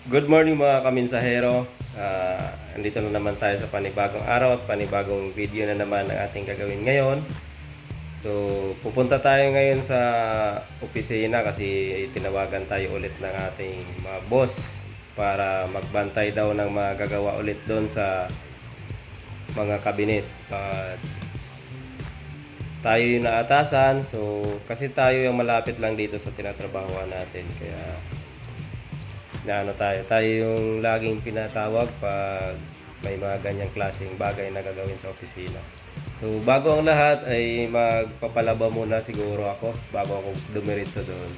Good morning mga kaminsahero. Andito na naman tayo sa panibagong araw at panibagong video na naman ang ating gagawin ngayon. So, pupunta tayo ngayon sa opisina kasi tinawagan tayo ulit ng ating mga boss para magbantay daw ng mga gagawa ulit doon sa mga kabinet. Tayo yung naatasan, so kasi tayo yung malapit lang dito sa tinatrabahoan natin, kaya tayo yung laging pinatawag pag may mga ganyang klaseng bagay na gagawin sa opisina. So bago ang lahat ay magpapalaba muna siguro ako bago ako dumiretso doon.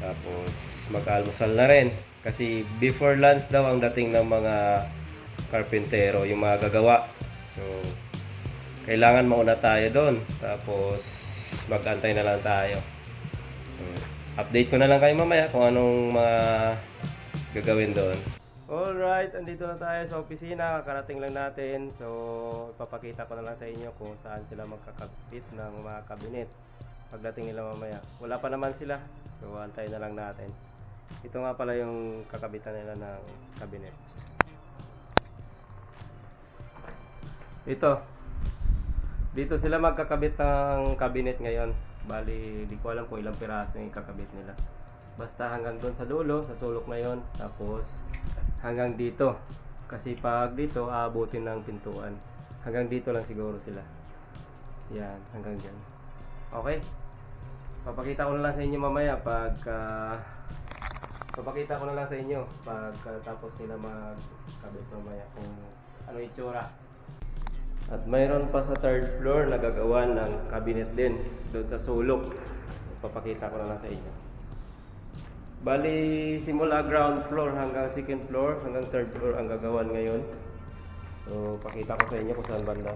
Tapos mag-almusal na rin kasi before lunch daw ang dating ng mga karpentero, yung mga gagawa. So kailangan mauna tayo doon, tapos mag-antay na lang tayo. Update ko na lang kayo mamaya kung anong mga gagawin doon. Alright, andito na tayo sa opisina. Kakarating lang natin. So, ipapakita ko na lang sa inyo kung saan sila magkakabit ng mga kabinet pagdating nila mamaya. Wala pa naman sila. So, antayin na lang natin. Ito nga pala yung kakabitan nila ng kabinet. Ito. Dito sila magkakabit ng kabinet ngayon. Bali, di ko alam kung ilang piraso yung kakabit nila. Basta hanggang doon sa dulo, sa sulok na yon, tapos hanggang dito. Kasi pag dito, aabutin ng pintuan. Hanggang dito lang siguro sila. Yan, hanggang dyan. Okay? Papakita ko na lang sa inyo mamaya papakita ko na lang sa inyo tapos nila magkabit mamaya kung ano itsura. At mayroon pa sa third floor na gagawa ng cabinet din doon sa sulok. Papakita ko na lang sa inyo. Bali, simula ground floor hanggang second floor, hanggang third floor ang gagawan ngayon. So, pakita ko sa inyo kung saan banda.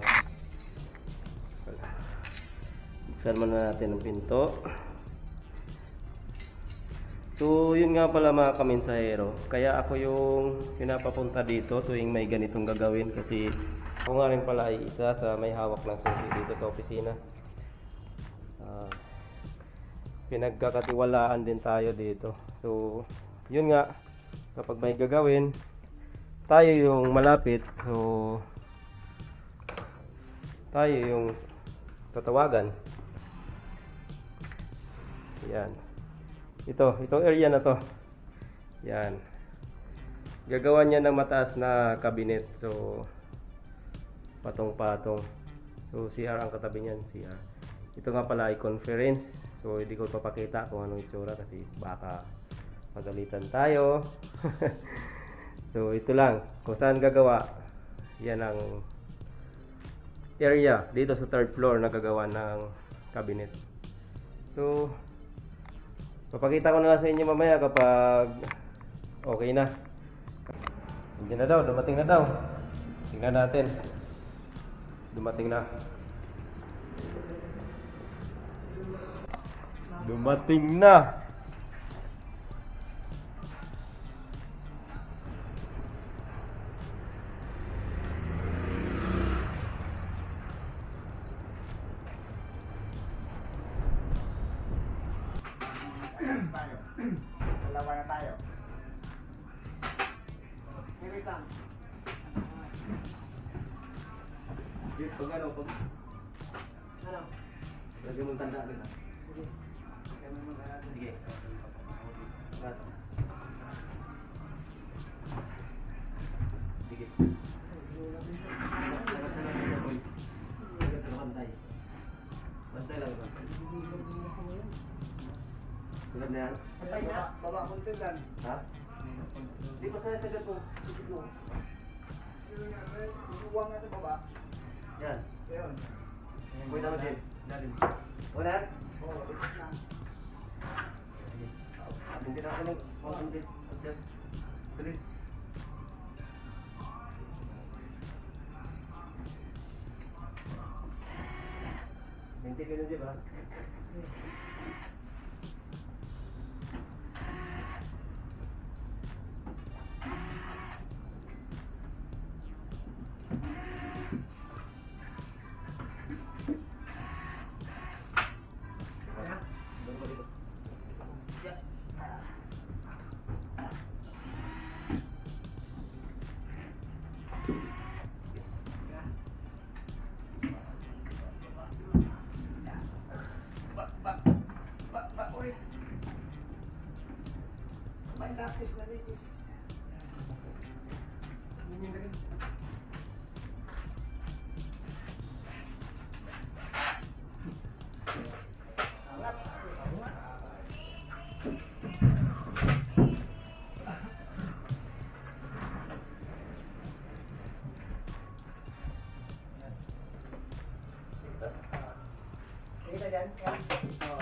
Buksan muna natin ang pinto. So, yun nga pala mga kaminsahero. Kaya ako yung pinapapunta dito tuwing may ganitong gagawin kasi ako nga rin pala ay isa sa may hawak ng susi dito sa opisina. Pinagkakatiwalaan din tayo dito. So, yun nga, kapag may gagawin, tayo yung malapit. So, tayo yung tatawagan. Yan. Itong area na to. Yan. Gagawa niya ng mataas na cabinet. So, patong-patong. So, CR ang katabi niyan, CR. Ito nga pala ay conference. So, hindi ko papakita kung anong itsura kasi baka magalitan tayo. So, ito lang. Kung saan gagawa, yan ang area dito sa third floor na gagawa ng cabinet. So, papakita ko na lang sa inyo mamaya kapag okay na. Hindi na daw, dumating na daw. Tingnan natin. Dumating na. Dumating na. Tayo. Dalawa na tayo. Wait lang. Pag ano, pag... Ano? Lagyan mong tanda nila. Sige. Sige. Rato. Sige. Bantay lang ba? Tulad na yan? Patay na. Baba konti lang. Ha? Di pa sa sagad mo. Uwang nga sa baba. Yan. Ayun. Pwede naman din. Dalim. Wala? Oo, ikas lang. Hindi na ako ng konti. Tuloy. Minti ka na di ba? Nipis na nipis. Hindi na rin. Angat. Angat. Kita dyan? Oo.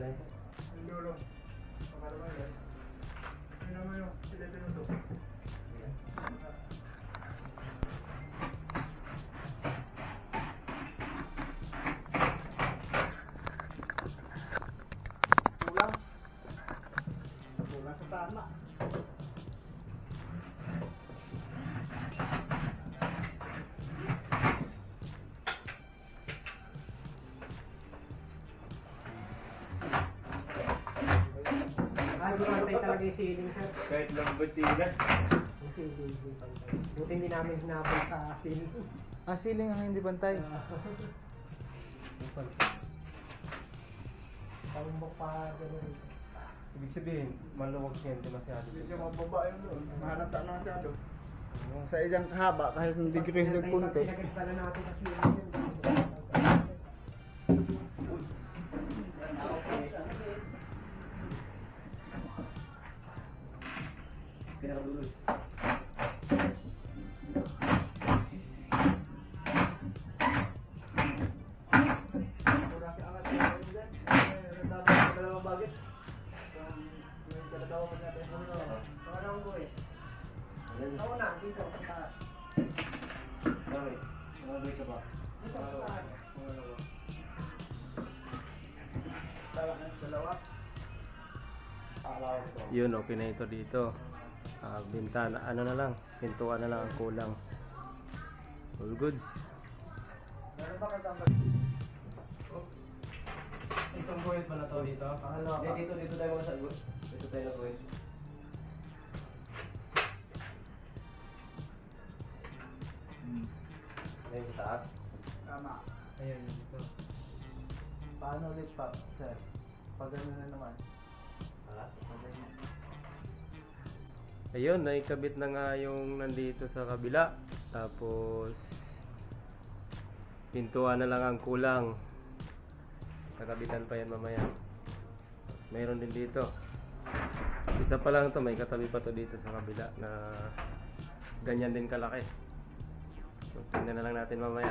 Ang dulo. Pangalawa yan. Yun naman yung sila pinusok. Kulang. Kulang sa tama. Ay, pantay talaga yung ceiling, sir. Kahit lang butina. Yung ceiling, yung pantay. Buti hindi namin hinabol sa ceiling. Ah, ceiling ang hindi bantay. Palumbok pa gano'n. Ibig sabihin, maluwag siya, hindi masyado. Medyo mababa yun doon. Mahanap na masyado. Sa isang haba, kahit hindi degree ng punti. Sinagad pala natin sa ceiling yun. Pinakaduloy. Mura si angat siya yun dyan. Dapat sa dalawang bagit. Yung dalawang bagit natin. Parang ko eh. Ako na, dito, sa taas. Bakit? Nakabuhay ka ba? Dito, sa taas. Dalawa. Yun, okay na ito dito. Bintana, ano na lang, pintuan na lang ang kulang. All goods. Meron ba kasama? Itong buhay pa na to dito? Dito tayo mga sagot. Dito tayo na buhay. Ayun sa taas. Tama. Ayan, dito. Paano ulit pa, sir? Pag gano'n na naman. Ayun, naikabit na nga yung nandito sa kabila. Tapos, pintuan na lang ang kulang. Kakabitan pa yan mamaya. Mayroon din dito. Isa pa lang to, may katabi pa to dito sa kabila na ganyan din kalaki. So, tingnan na lang natin mamaya.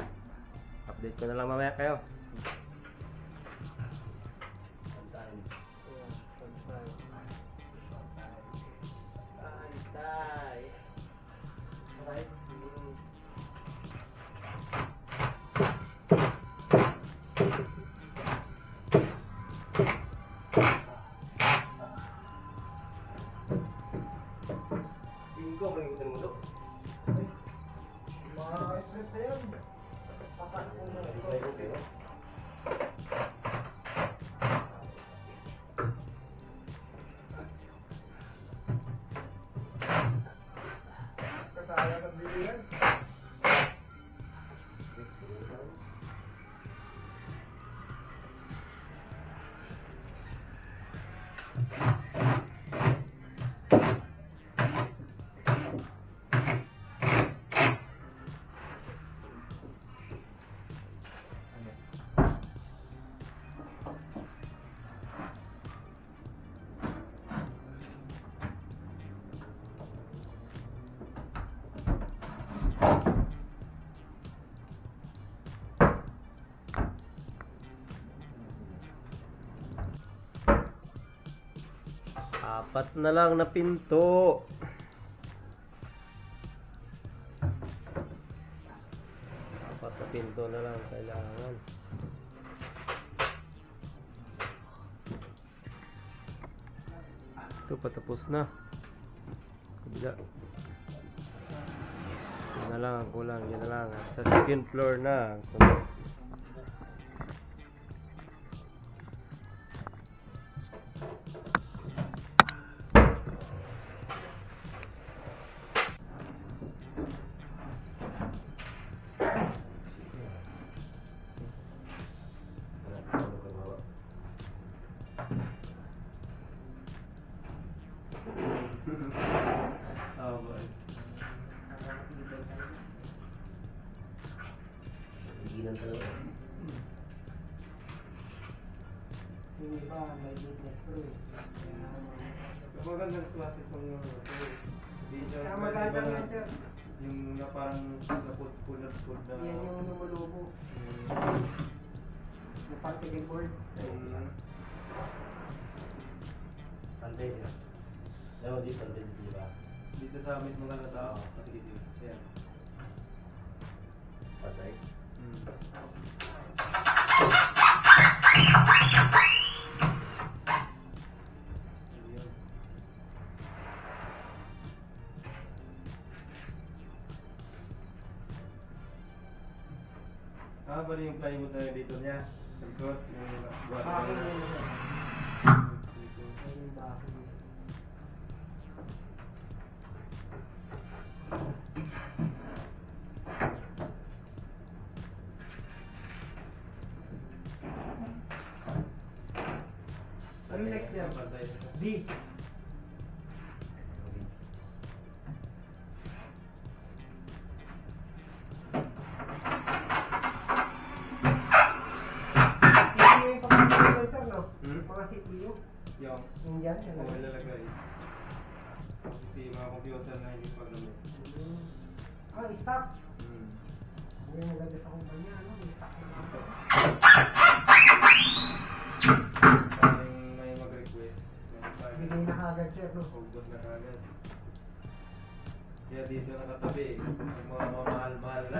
Update ko na lang mamaya kayo. Singko, may ikutin mo doon. Mga split na yun. Papan po na ito. Kasaya ng bilihan. Apat na lang na pinto. Apat na pinto na lang kailangan. Ito patapos na. Kabila. Yan na lang ang kulang, yan na lang. Sa second floor na. Sunod. Oh, boy. Higilan talaga. Yung iba, may weakness ko eh. Magandang klase itong video. Kaya maganda nga sir. Yung na parang naput-pulot-pulot na... Yan yung lumulubo. Yung particle board. Pantay sila. Alam mo dito, pantay dito, di ba? Dito sa amin mga natao. Kasi dito. Ayan. Pantay. Ayun. Bali yung plywood na dito niya. Sa likod. Yung buwan. Bakit yun sir? Yan yung bakit. Ano next niya? Pantay na siya. D. Yan yung pagkakas sir, no? Mga CPU. Yung. Yung dyan. Oo, ilalagay. Kasi mga computer na hindi paglamit. Ah, stock. Yung maganda sa kumpanya, ano? May stock na ako. Parang may mag-request. Bigay na kagad sir, no? Hugot na kagad. Kaya dito nakatabi. Yung mga mamahal-mahal na.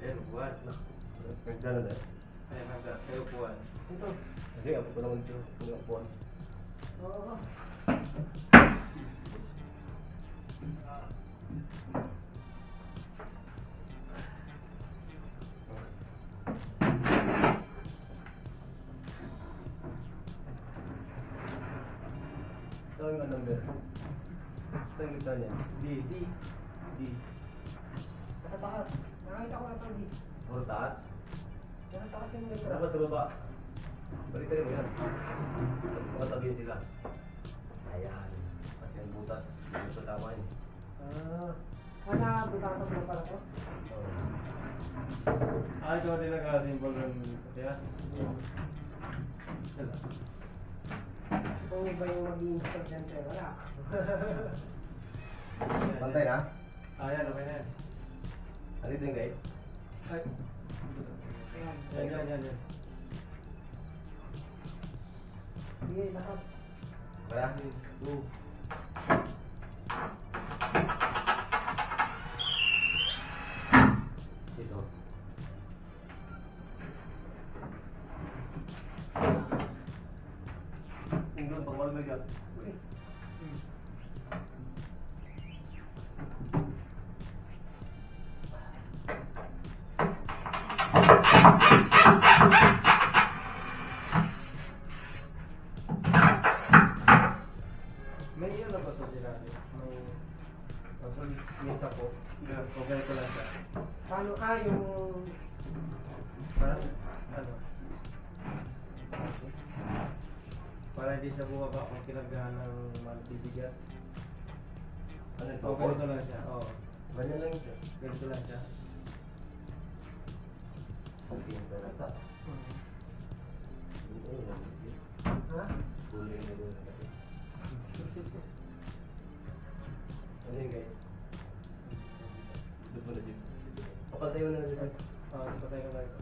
Ayan, buwan. Nagdala na. Ayan, hanggang kayo buwan. Ito. Kasi ako pa naman ito. Kung ako po. Oo. Ito yung number. Saan yung gitna niya? D. Sa taas. Nakita ko na pang D. Puro taas? Sa taas yung ganda. Dapat sa baba. Balikan mo yan. Makatabihin sila. Ayan. Kasi yung butas. Yung sa tama yun. Butasan mo pala to? Ikaw din naka-symbol ng kaya? Wala. Kung iba yung mag-i-install dyan sir, wala. Pantay na? Ayan, okay na yan. Andito yung guide? Ay. Ayan. Yan. Sige, lahat. Kaya? 2. Dito. Yung doon, pag walang nagkat. Okay. May yun na ba ito sila? May misa po. O ganito lang siya. Paano yung... Parang, ano? Para hindi siya bumaba kung kinagahan ng malbibigat. Ano ito? O ganito lang siya. Oo. Ganyan lang ito. Ganito lang siya. Okay, ito na ito. Ha? Huli na doon. Ano yung guide? Doon pala dito. Papatay mo na rin sir. Oo, patay ko lang ito.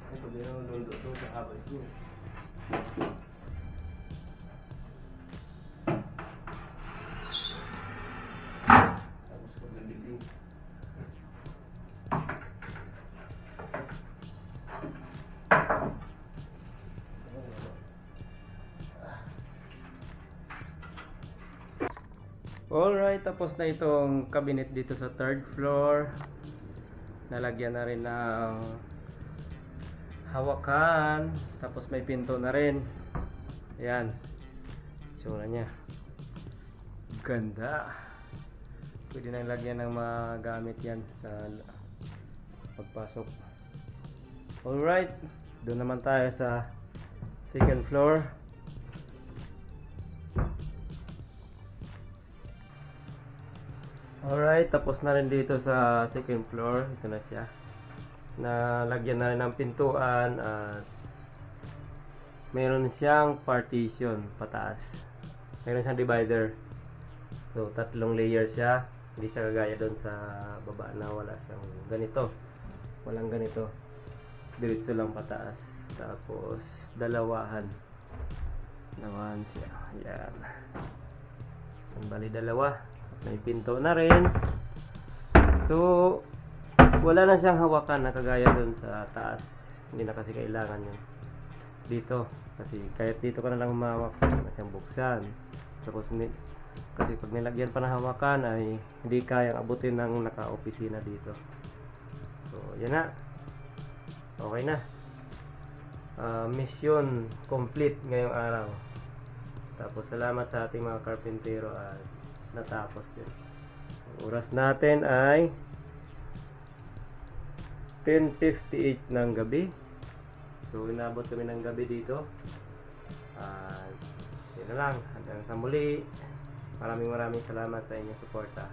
Ito din yung lundo ito sa habas ko. Alright, tapos na itong cabinet dito sa third floor. Nalagyan na rin ng hawakan. Tapos may pinto na rin. Ayan. Tsura niya. Ganda. Pwede na lagyan ng mga gamit yan sa pagpasok. Alright. Doon naman tayo sa second floor. Alright, tapos na rin dito sa second floor. Ito na siya. Nalagyan na rin ng pintuan at meron siyang partition pataas. Meron siyang divider. So, 3 layer siya. Hindi siya kagaya doon sa baba na wala siyang ganito. Walang ganito. Diretso lang pataas. Tapos, dalawahan siya. Ayan. Ang bali dalawa. May pinto na rin. So, wala na siyang hawakan na kagaya doon sa taas. Hindi na kasi kailangan yun. Dito. Kasi kahit dito ka na lang humawak, wala na siyang buksan. Tapos, kasi pag nilagyan pa ng hawakan ay hindi kayang abutin ng naka-opisina dito. So, yan na. Okay na. Mission complete ngayong araw. Tapos, salamat sa ating mga karpentero at natapos din. Ang oras natin ay 10:58 ng gabi. So, inabot kami ng gabi dito. At yun na lang. Hanggang sa muli. Maraming salamat sa inyong suporta.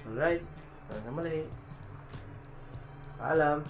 Alright. Hanggang sa muli. Paalam.